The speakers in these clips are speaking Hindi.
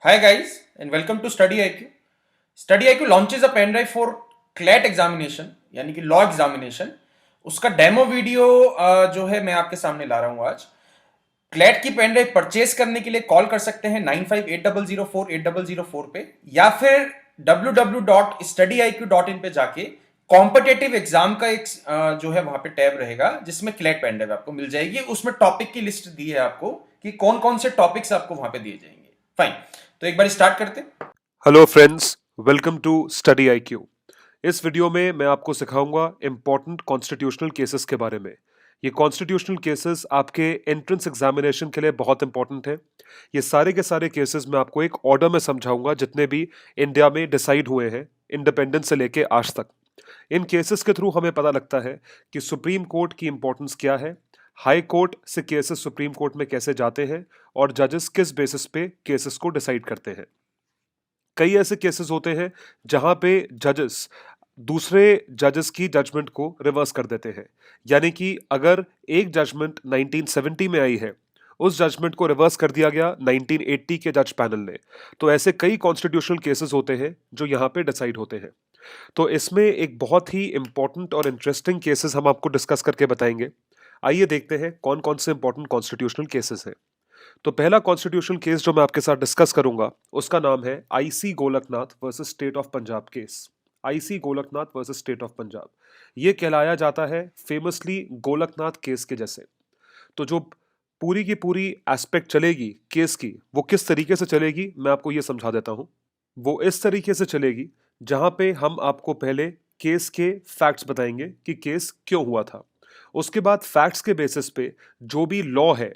Hi guys and welcome to Study IQ. Study IQ launches a pen drive for CLAT examination यानी कि लॉ एग्जामिनेशन। उसका डेमो वीडियो जो है मैं आपके सामने ला रहा हूँ आज। क्लैट की पेन ड्राइव परचेज करने के लिए कॉल कर सकते हैं 9580048004 पे या फिर www.studyiq.in पे जाके कॉम्पिटेटिव एग्जाम का एक जो है वहां पे टैब रहेगा जिसमें क्लैट पेन ड्राइव आपको मिल जाएगी। उसमें टॉपिक की लिस्ट दी है आपको कि कौन कौन से टॉपिक्स आपको वहां पे दिए जाएंगे। फाइन, तो एक बार स्टार्ट करते हैं। Hello friends, welcome to study IQ. इस वीडियो में मैं आपको सिखाऊंगा इम्पोर्टेंट कॉन्स्टिट्यूशनल केसेस के बारे में। ये कॉन्स्टिट्यूशनल केसेस आपके एंट्रेंस एग्जामिनेशन के लिए बहुत इंपॉर्टेंट है। ये सारे के सारे केसेस मैं आपको एक ऑर्डर में समझाऊंगा जितने भी इंडिया में डिसाइड हुए हैं इंडिपेंडेंस से लेके आज तक। इन केसेस के थ्रू हमें पता लगता है कि सुप्रीम कोर्ट की इंपॉर्टेंस क्या है, हाई कोर्ट से केसेस सुप्रीम कोर्ट में कैसे जाते हैं और जजेस किस बेसिस पे केसेस को डिसाइड करते हैं। कई ऐसे केसेस होते हैं जहां पे जजेस दूसरे जजेस की जजमेंट को रिवर्स कर देते हैं। यानी कि अगर एक जजमेंट 1970 में आई है, उस जजमेंट को रिवर्स कर दिया गया 1980 के जज पैनल ने। तो ऐसे कई कॉन्स्टिट्यूशनल केसेस होते हैं जो यहाँ पे डिसाइड होते हैं। तो इसमें एक बहुत ही इंपॉर्टेंट और इंटरेस्टिंग केसेस हम आपको डिस्कस करके बताएंगे। आइए देखते हैं कौन कौन से इंपॉर्टेंट कॉन्स्टिट्यूशनल केसेस हैं। तो पहला कॉन्स्टिट्यूशनल केस जो मैं आपके साथ डिस्कस करूंगा उसका नाम है IC Golaknath versus state of Punjab case. IC Golaknath versus state of Punjab ये कहलाया जाता है फेमसली गोलकनाथ केस के जैसे। तो जो पूरी की पूरी एस्पेक्ट चलेगी केस की, वो किस तरीके से चलेगी मैं आपको ये समझा देता हूं। वो इस तरीके से चलेगी जहां पे हम आपको पहले केस के फैक्ट्स बताएंगे कि केस क्यों हुआ था। उसके बाद फैक्ट्स के बेसिस पे जो भी लॉ है,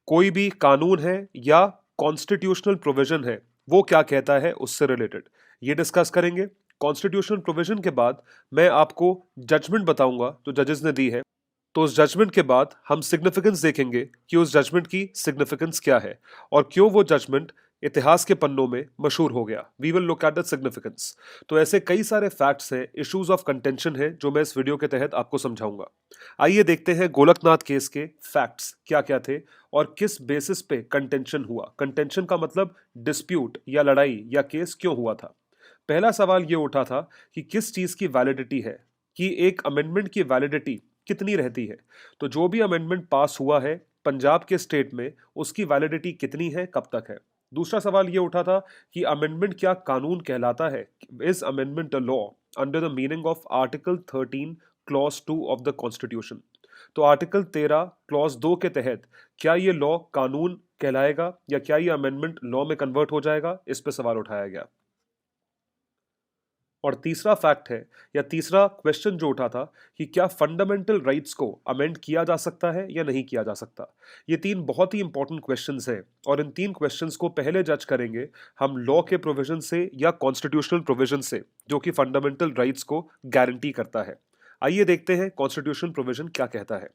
कोई भी कानून है या कॉन्स्टिट्यूशनल प्रोविजन है, वो क्या कहता है उससे रिलेटेड ये डिस्कस करेंगे। कॉन्स्टिट्यूशनल प्रोविजन के बाद मैं आपको जजमेंट बताऊंगा जो जजेस ने दी है। तो उस जजमेंट के बाद हम सिग्निफिकेंस देखेंगे कि उस जजमेंट की सिग्निफिकेंस क्या है और क्यों वो जजमेंट इतिहास के पन्नों में मशहूर हो गया। We will look at the significance. तो ऐसे कई सारे फैक्ट्स हैं, इश्यूज ऑफ कंटेंशन है जो मैं इस वीडियो के तहत आपको समझाऊंगा। आइए देखते हैं गोलकनाथ केस के फैक्ट्स क्या क्या थे और किस बेसिस पे कंटेंशन हुआ। कंटेंशन का मतलब डिस्प्यूट या लड़ाई या केस क्यों हुआ था। पहला सवाल ये उठा था कि किस चीज की वैलिडिटी है, कि एक अमेंडमेंट की वैलिडिटी कितनी रहती है। तो जो भी अमेंडमेंट पास हुआ है पंजाब के स्टेट में, उसकी वैलिडिटी कितनी है, कब तक है। दूसरा सवाल यह उठा था कि अमेंडमेंट क्या कानून कहलाता है। Is amendment a law under the meaning of article 13 clause 2 of the constitution. तो आर्टिकल 13 क्लॉज 2 के तहत क्या ये लॉ कानून कहलाएगा या क्या ये अमेंडमेंट लॉ में कन्वर्ट हो जाएगा, इस पर सवाल उठाया गया। और तीसरा फैक्ट है या तीसरा क्वेश्चन जो उठा था कि क्या फंडामेंटल राइट्स को अमेंड किया जा सकता है या नहीं किया जा सकता। ये तीन बहुत ही इंपॉर्टेंट क्वेश्चंस हैं और इन तीन क्वेश्चंस को पहले जज करेंगे हम लॉ के प्रोविजन से या कॉन्स्टिट्यूशनल प्रोविजन से जो कि फंडामेंटल राइट्स को गारंटी करता है। आइए देखते हैं कॉन्स्टिट्यूशन प्रोविजन क्या कहता है।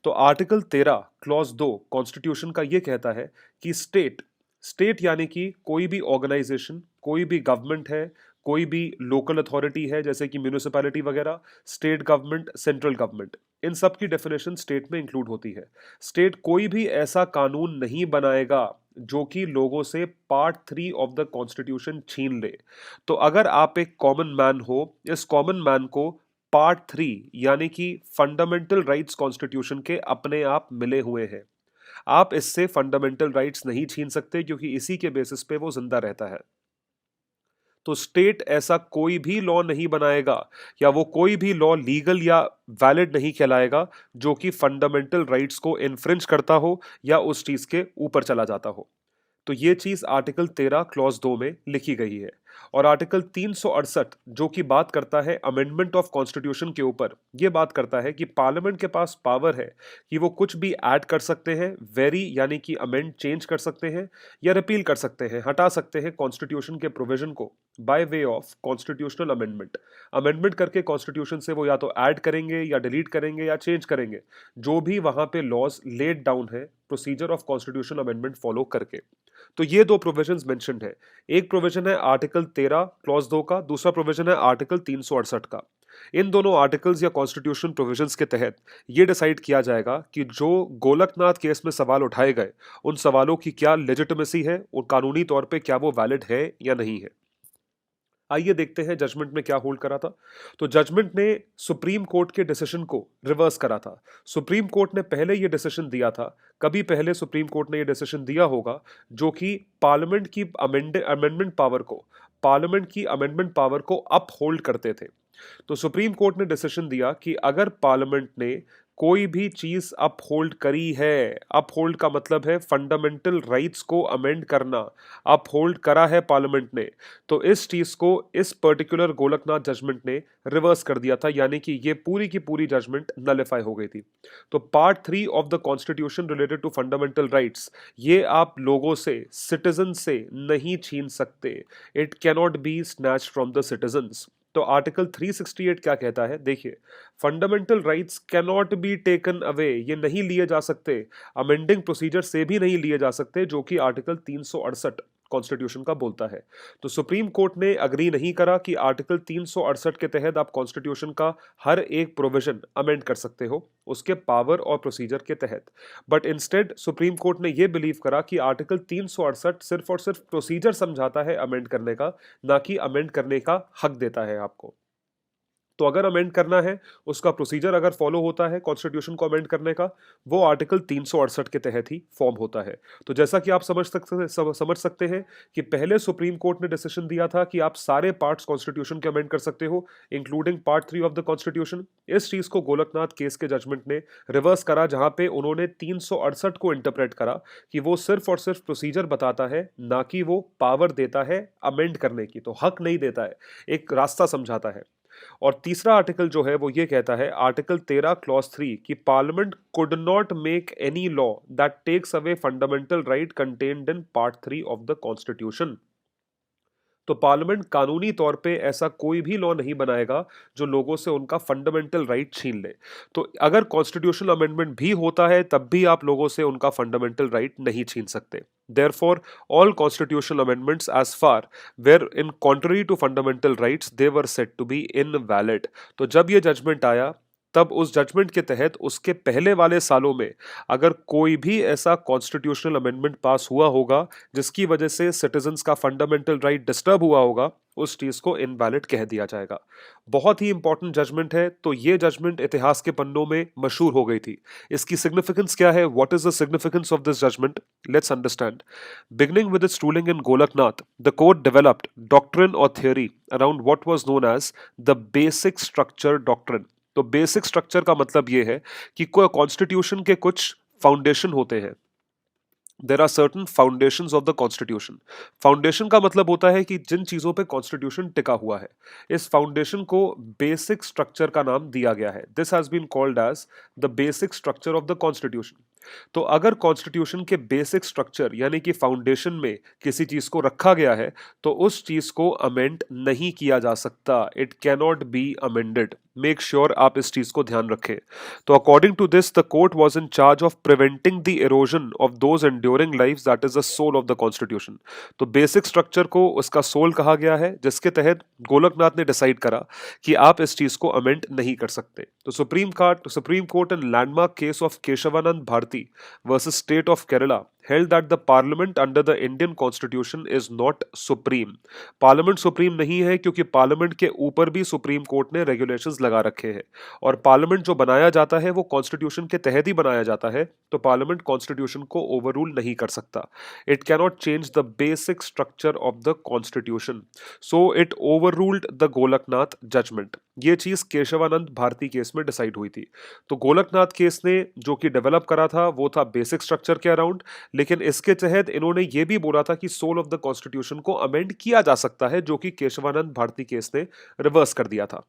तो आर्टिकल 13 क्लॉज 2 कॉन्स्टिट्यूशन का यह कहता है कि स्टेट स्टेट यानी कि कोई भी ऑर्गेनाइजेशन, कोई भी गवर्नमेंट है, कोई भी लोकल अथॉरिटी है जैसे कि म्यूनिसिपैलिटी वगैरह, स्टेट गवर्नमेंट, सेंट्रल गवर्नमेंट, इन सब की डेफिनेशन स्टेट में इंक्लूड होती है। स्टेट कोई भी ऐसा कानून नहीं बनाएगा जो कि लोगों से पार्ट 3 ऑफ द कॉन्स्टिट्यूशन छीन ले। तो अगर आप एक कॉमन मैन हो, इस कॉमन मैन को पार्ट 3 यानी कि फंडामेंटल राइट्स कॉन्स्टिट्यूशन के अपने आप मिले हुए हैं। आप इससे फंडामेंटल राइट्स नहीं छीन सकते क्योंकि इसी के बेसिस पे वो जिंदा रहता है। तो स्टेट ऐसा कोई भी लॉ नहीं बनाएगा या वो कोई भी लॉ लीगल या वैलिड नहीं कहलाएगा जो कि फंडामेंटल राइट्स को इन्फ्रिंज करता हो या उस चीज के ऊपर चला जाता हो। तो ये चीज आर्टिकल 13 क्लॉज 2 में लिखी गई है। और आर्टिकल 368 जो कि बात करता है अमेंडमेंट ऑफ कॉन्स्टिट्यूशन के ऊपर, ये बात करता है कि पार्लियामेंट के पास पावर है कि वो कुछ भी ऐड कर सकते हैं, वेरी यानी कि अमेंड चेंज कर सकते हैं या रिपील कर सकते हैं, हटा सकते हैं कॉन्स्टिट्यूशन के प्रोविजन को by way of constitutional amendment. Amendment करके कॉन्स्टिट्यूशन से वो या तो ऐड करेंगे या डिलीट करेंगे या चेंज करेंगे, जो भी वहां पे लॉज लेड डाउन है procedure of constitution amendment follow करके। तो ये दो प्रोविजंस मेंशन्ड है। एक प्रोविजन है आर्टिकल 13 क्लॉज 2 का, दूसरा प्रोविजन है आर्टिकल 368 का। इन दोनों आर्टिकल्स या कॉन्स्टिट्यूशन प्रोविजंस के तहत ये डिसाइड किया जाएगा कि जो गोलकनाथ केस में सवाल उठाए गए उन सवालों की क्या लेजिटिमेसी है और कानूनी तौर पे क्या वो वैलिड है या नहीं है। आइए देखते हैं जजमेंट में क्या होल्ड करा था। तो जजमेंट ने सुप्रीम कोर्ट के डिसीजन को रिवर्स करा था। सुप्रीम कोर्ट ने पहले ये डिसीजन दिया था, कभी पहले सुप्रीम कोर्ट ने ये डिसीजन दिया होगा जो कि पार्लियामेंट की अमेंडमेंट पावर को अप होल्ड करते थे। तो सुप्रीम कोर्ट ने डिसीजन दिया कि अगर पार्लियामेंट ने कोई भी चीज अप होल्ड करी है, अप होल्ड का मतलब है फंडामेंटल राइट्स को अमेंड करना, अप होल्ड करा है पार्लियामेंट ने, तो इस चीज को इस पर्टिकुलर गोलकनाथ जजमेंट ने रिवर्स कर दिया था, यानी कि ये पूरी की पूरी जजमेंट नलिफाई हो गई थी। तो part 3 of the constitution related to fundamental rights, ये आप लोगों से, सिटीजन से नहीं छीन सकते। It cannot be snatched from the citizens. तो आर्टिकल 368 क्या कहता है, देखिए, fundamental rights cannot be taken away, ये नहीं लिए जा सकते, अमेंडिंग प्रोसीजर से भी नहीं लिए जा सकते, जो कि आर्टिकल 368 कॉन्स्टिट्यूशन का बोलता है। तो सुप्रीम कोर्ट ने अग्री नहीं करा कि आर्टिकल 368 के तहत आप कॉन्स्टिट्यूशन का हर एक प्रोविजन अमेंड कर सकते हो उसके पावर और प्रोसीजर के तहत, बट इंस्टेड सुप्रीम कोर्ट ने यह बिलीव करा कि आर्टिकल 368 सिर्फ और सिर्फ प्रोसीजर समझाता है अमेंड करने का, ना कि अमेंड करने का हक देता है आपको। तो अगर अमेंड करना है, उसका प्रोसीजर अगर फॉलो होता है कॉन्स्टिट्यूशन को अमेंड करने का, वो आर्टिकल 368 के तहत ही फॉर्म होता है। तो जैसा कि आप समझ सकते हैं कि पहले सुप्रीम कोर्ट ने डिसीजन दिया था कि आप सारे पार्ट्स कॉन्स्टिट्यूशन के अमेंड कर सकते हो, including part 3 of the constitution. इस चीज को गोलकनाथ केस के जजमेंट ने रिवर्स करा, जहां पे उन्होंने 368 को इंटरप्रेट करा कि वो सिर्फ और सिर्फ प्रोसीजर बताता है, ना कि वो पावर देता है अमेंड करने की, तो हक नहीं देता है, एक रास्ता समझाता है। और तीसरा आर्टिकल जो है वो ये कहता है, आर्टिकल 13 क्लॉज 3, कि parliament could not make any law that takes away fundamental right contained in part 3 of the constitution. तो पार्लियामेंट कानूनी तौर पे ऐसा कोई भी लॉ नहीं बनाएगा जो लोगों से उनका फंडामेंटल राइट छीन ले। तो अगर कॉन्स्टिट्यूशनल अमेंडमेंट भी होता है तब भी आप लोगों से उनका फंडामेंटल राइट नहीं छीन सकते। Therefore, all constitutional amendments as far were in contrary to fundamental rights, they were said to be invalid. तो जब ये जजमेंट आया तब उस जजमेंट के तहत उसके पहले वाले सालों में अगर कोई भी ऐसा कॉन्स्टिट्यूशनल अमेंडमेंट पास हुआ होगा जिसकी वजह से सिटीजन्स का फंडामेंटल राइट डिस्टर्ब हुआ होगा, उस चीज को इनवैलिड कह दिया जाएगा। बहुत ही इंपॉर्टेंट जजमेंट है। तो ये जजमेंट इतिहास के पन्नों में मशहूर हो गई थी। इसकी सिग्निफिकेंस क्या है, what is the significance of this judgment, let's understand. Beginning with its ruling in Golaknath, the court developed doctrine or theory around what was known as the basic structure doctrine. तो बेसिक स्ट्रक्चर का मतलब यह है कि कोई कॉन्स्टिट्यूशन के कुछ फाउंडेशन होते हैं। There are certain foundations of the constitution. Foundation का मतलब होता है कि जिन चीजों पे कॉन्स्टिट्यूशन टिका हुआ है, इस फाउंडेशन को बेसिक स्ट्रक्चर का नाम दिया गया है। This has been called as the basic structure of the constitution. तो अगर कॉन्स्टिट्यूशन के बेसिक स्ट्रक्चर यानी कि फाउंडेशन में किसी चीज को रखा गया है तो उस चीज को अमेंड नहीं किया जा सकता। It cannot be amended. Make sure आप इस चीज को ध्यान रखें। तो according to this the court was in charge of preventing the erosion of those enduring lives that is the soul of the constitution. तो बेसिक स्ट्रक्चर को उसका सोल कहा गया है, जिसके तहत गोलकनाथ ने डिसाइड करा कि आप इस चीज को अमेंड नहीं कर सकते। तो supreme court in landmark case of Kesavananda Bharati versus State of Kerala held that the parliament under the Indian constitution is not supreme. Parliament supreme नहीं है क्योंकि पार्लियामेंट के ऊपर भी सुप्रीम कोर्ट ने रेगुलेशंस लगा रखे हैं, और पार्लियामेंट जो बनाया जाता है वो कॉन्स्टिट्यूशन के तहत ही बनाया जाता है। तो पार्लियामेंट कॉन्स्टिट्यूशन को ओवररूल नहीं कर सकता। It cannot change the basic structure of the constitution, so it overruled the Golaknath judgment. ये चीज केशवानंद भारती केस में डिसाइड हुई थी। तो गोलकनाथ केस ने जो कि डेवलप करा था वो था बेसिक स्ट्रक्चर के अराउंड, लेकिन इसके तहत इन्होंने ये भी बोला था कि सोल ऑफ द कॉन्स्टिट्यूशन को अमेंड किया जा सकता है, जो कि केशवानंद भारती केस ने रिवर्स कर दिया था।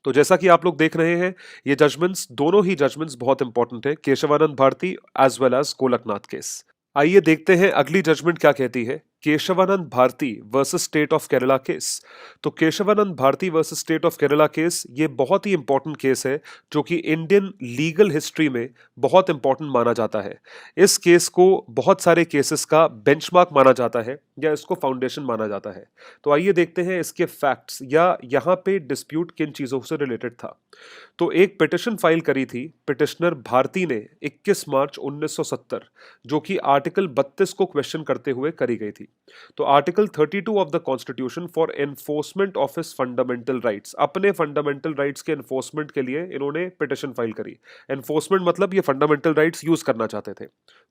तो जैसा कि आप लोग देख रहे हैं, ये जजमेंट्स, दोनों ही जजमेंट्स बहुत इंपॉर्टेंट है, Kesavananda Bharati as well as Golaknath case. आइए देखते हैं अगली जजमेंट क्या कहती है। Kesavananda Bharati versus state of Kerala case. तो Kesavananda Bharati versus state of Kerala case ये बहुत ही इंपॉर्टेंट केस है जो कि इंडियन लीगल हिस्ट्री में बहुत इंपॉर्टेंट माना जाता है। इस केस को बहुत सारे केसेस का बेंचमार्क माना जाता है या इसको फाउंडेशन माना जाता है। तो आइए देखते हैं इसके फैक्ट्स या यहाँ पे डिस्प्यूट किन चीज़ों से रिलेटेड था। तो एक पिटिशन फाइल करी थी पिटिशनर भारती ने 21 मार्च 1970 जो कि आर्टिकल 32 को क्वेश्चन करते हुए करी गई थी। तो article 32 of the constitution for enforcement of his fundamental rights, अपने फंडामेंटल राइट्स के एनफोर्समेंट के लिए इन्होंने पिटिशन फाइल करी। एनफोर्समेंट मतलब ये फंडामेंटल राइट्स यूज करना चाहते थे।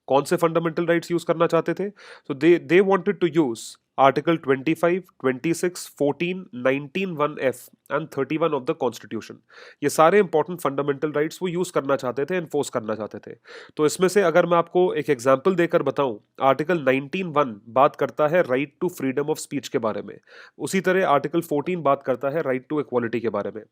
कौन से फंडामेंटल राइट्स यूज करना चाहते थे? तो they wanted to use article 25, 26, 14, 19, 1F and 31 of the constitution. ये सारे इंपॉर्टेंट फंडामेंटल राइट्स वो यूज करना चाहते थे, एनफोर्स करना चाहते थे। तो इसमें से अगर मैं आपको एक एग्जांपल देकर बताऊं, आर्टिकल 19(1) बात करता है right to freedom of speech के बारे में। उसी तरह आर्टिकल 14 बात करता है राइट टू इक्वालिटी के बारे में।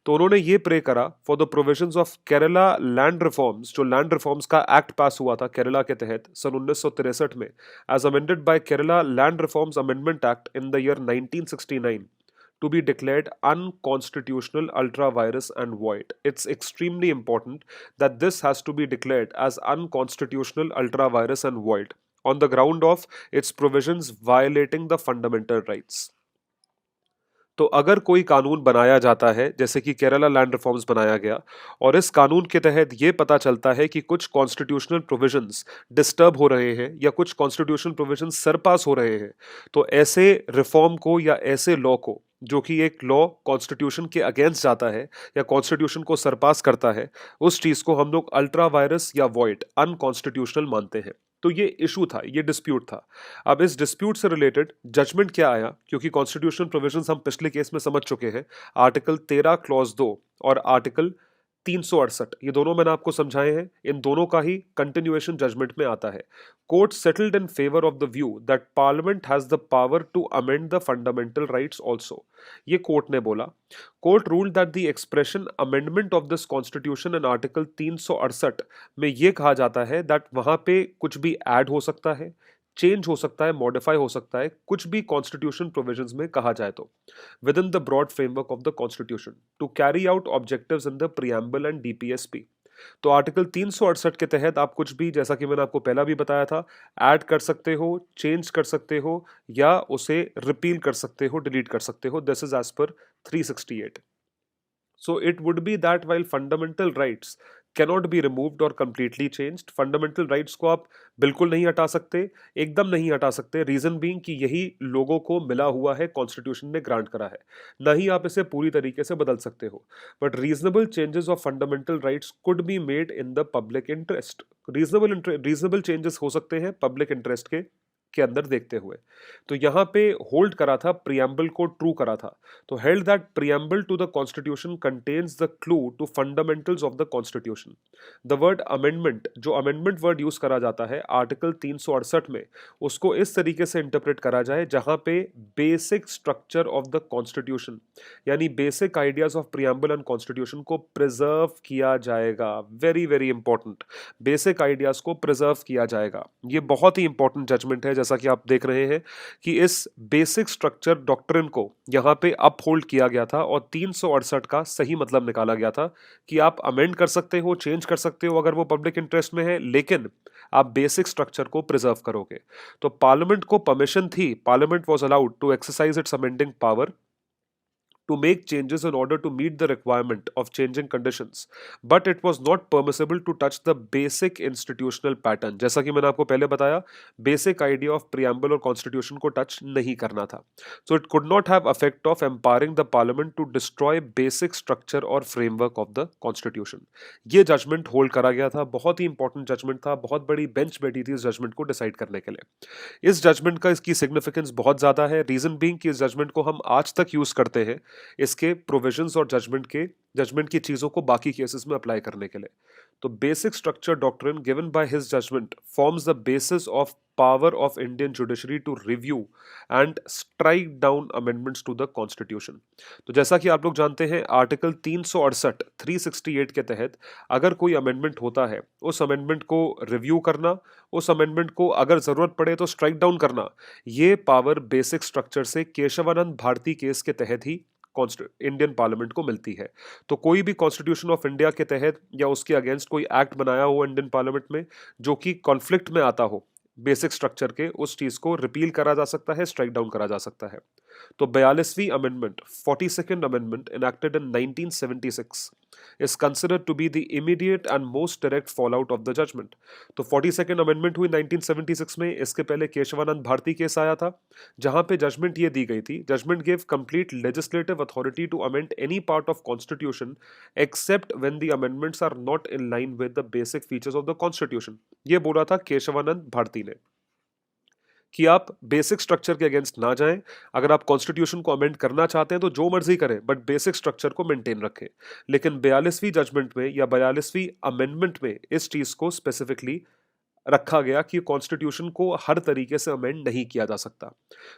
तो उन्होंने ये प्रे करा for the provisions of Kerala land reforms, जो लैंड रिफॉर्म्स का एक्ट पास हुआ था केरला के तहत सन 1963 में, as amended by Kerala land reforms amendment act in the year 1969, to be declared unconstitutional, ultra virus and void. It's extremely important that this has to be declared as unconstitutional, ultra virus and void on the ground of its provisions violating the fundamental rights. तो अगर कोई कानून बनाया जाता है जैसे कि केरला लैंड रिफॉर्म्स बनाया गया और इस कानून के तहत ये पता चलता है कि कुछ कॉन्स्टिट्यूशनल प्रोविजंस डिस्टर्ब हो रहे हैं या कुछ कॉन्स्टिट्यूशनल प्रोविजंस सरपास हो रहे हैं, तो ऐसे रिफॉर्म को या ऐसे लॉ को जो कि एक लॉ कॉन्स्टिट्यूशन के अगेंस्ट जाता है या कॉन्स्टिट्यूशन को सरपास करता है, उस चीज को हम लोग अल्ट्रा वायरस या वॉइड, अनकॉन्स्टिट्यूशनल मानते हैं। तो ये इशू था, ये डिस्प्यूट था। अब इस डिस्प्यूट से रिलेटेड जजमेंट क्या आया, क्योंकि कॉन्स्टिट्यूशनल प्रोविजंस हम पिछले केस में समझ चुके हैं, आर्टिकल 13 क्लॉज 2 और आर्टिकल 368, ये दोनों मैंने आपको समझाए हैं। इन दोनों का ही कंटिन्यूएशन जजमेंट में आता है। Court settled in favour of the view that parliament has the power to amend the fundamental rights also. ये कोर्ट ने बोला। Court ruled that the expression amendment of this constitution in article 368 में ये कहा जाता है दैट वहां पे कुछ भी ऐड हो सकता है, चेंज हो सकता है, मॉडिफाई हो सकता है, कुछ भी कॉन्स्टिट्यूशन प्रोविजंस में कहा जाए तो, within the broad framework of the constitution to carry out objectives in the preamble and DPSP. तो आर्टिकल 368 के तहत आप कुछ भी, जैसा कि मैंने आपको पहला भी बताया था, ऐड कर सकते हो, चेंज कर सकते हो या उसे रिपील कर सकते हो, डिलीट कर सकते हो। This is as per 368। So it would be that while fundamental rights cannot be removed or completely changed, fundamental rights को आप बिल्कुल नहीं हटा सकते, एकदम नहीं हटा सकते, रीजन बीइंग कि यही लोगों को मिला हुआ है, कॉन्स्टिट्यूशन ने ग्रांट करा है, ना ही आप इसे पूरी तरीके से बदल सकते हो। But reasonable changes of fundamental rights could be made in the public interest. Reasonable changes हो सकते हैं पब्लिक इंटरेस्ट के अंदर देखते हुए। तो यहां पे होल्ड करा था, प्रियम्बल को ट्रू करा था। तो held that preamble to the constitution contains the clue to fundamentals of the constitution. The word amendment, जो अमेंडमेंट वर्ड यूज करा जाता है आर्टिकल 368 में, उसको इस तरीके से इंटरप्रेट करा जाए जहां पे basic structure of the constitution यानी basic ideas of preamble and constitution को प्रिजर्व किया जाएगा। Very very important, basic ideas को प्रिजर्व किया जाएगा। ये बहुत ही इंपॉर्टेंट जजमेंट है, जैसा कि आप देख रहे हैं कि इस बेसिक स्ट्रक्चर डॉक्ट्रिन को यहां पे अपहोल्ड किया गया था और 368 का सही मतलब निकाला गया था कि आप अमेंड कर सकते हो, चेंज कर सकते हो अगर वो पब्लिक इंटरेस्ट में है, लेकिन आप बेसिक स्ट्रक्चर को प्रिजर्व करोगे। तो पार्लियामेंट को परमिशन थी, parliament was allowed to exercise its amending power to make changes in order to meet the requirement of changing conditions, but it was not permissible to touch the basic institutional pattern। जैसा कि मैंने आपको पहले बताया, basic idea of preamble और constitution को touch नहीं करना था। So it could not have effect of empowering the parliament to destroy basic structure और framework of the constitution। ये judgment hold करा गया था, बहुत ही important judgment था, बहुत बड़ी bench बैठी थी इस judgment को decide करने के लिए। इस judgment का इसकी significance बहुत ज़्यादा है, reason being कि इस judgment को हम आज तक use करते हैं इसके प्रोविजंस और जजमेंट के जजमेंट की चीज़ों को बाकी केसेस में अप्लाई करने के लिए। तो basic structure doctrine given by his judgment forms the basis of power of Indian judiciary to review and strike down amendments to the constitution. तो जैसा कि आप लोग जानते हैं, आर्टिकल 368 368 के तहत अगर कोई अमेंडमेंट होता है, उस अमेंडमेंट को रिव्यू करना, उस अमेंडमेंट को अगर जरूरत पड़े तो स्ट्राइक डाउन करना, ये पावर बेसिक स्ट्रक्चर से केशवानंद भारती केस के तहत ही इंडियन पार्लियामेंट को मिलती है। तो कोई भी कॉन्स्टिट्यूशन ऑफ इंडिया के तहत या उसके अगेंस्ट कोई एक्ट बनाया हो इंडियन पार्लियामेंट में जो कि कॉन्फ्लिक्ट में आता हो बेसिक स्ट्रक्चर के, उस चीज को रिपील करा जा सकता है, स्ट्राइक डाउन करा जा सकता है। तो 42वीं amendment 42nd amendment enacted in 1976 is considered to be the immediate and most direct fallout of the judgment। तो 42nd अमेंडमेंट हुई 1976 में। इसके पहले केशवानंद भारती केस आया था जहां पे जजमेंट ये दी गई थी, judgment give complete legislative authority to amend any part of constitution except when the amendments are not in line with the basic features of the constitution. ये बोला था केशवानंद भारती ने कि आप बेसिक स्ट्रक्चर के अगेंस्ट ना जाएं। अगर आप कॉन्स्टिट्यूशन को अमेंड करना चाहते हैं तो जो मर्जी करें, बट बेसिक स्ट्रक्चर को मेंटेन रखें। लेकिन 42वीं जजमेंट में या 42वीं अमेंडमेंट में इस चीज को स्पेसिफिकली रखा गया कि कॉन्स्टिट्यूशन को हर तरीके से अमेंड नहीं किया जा सकता।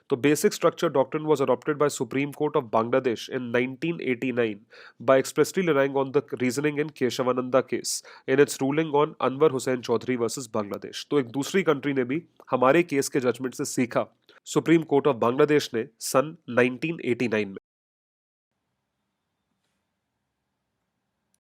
तो basic structure doctrine was adopted by supreme court of Bangladesh in 1989 by expressly relying on the reasoning in Kesavananda case in its ruling on Anwar Hossain Chowdhury versus Bangladesh. तो एक दूसरी कंट्री ने भी हमारे केस के जजमेंट से सीखा, सुप्रीम कोर्ट ऑफ बांग्लादेश ने सन 1989 में।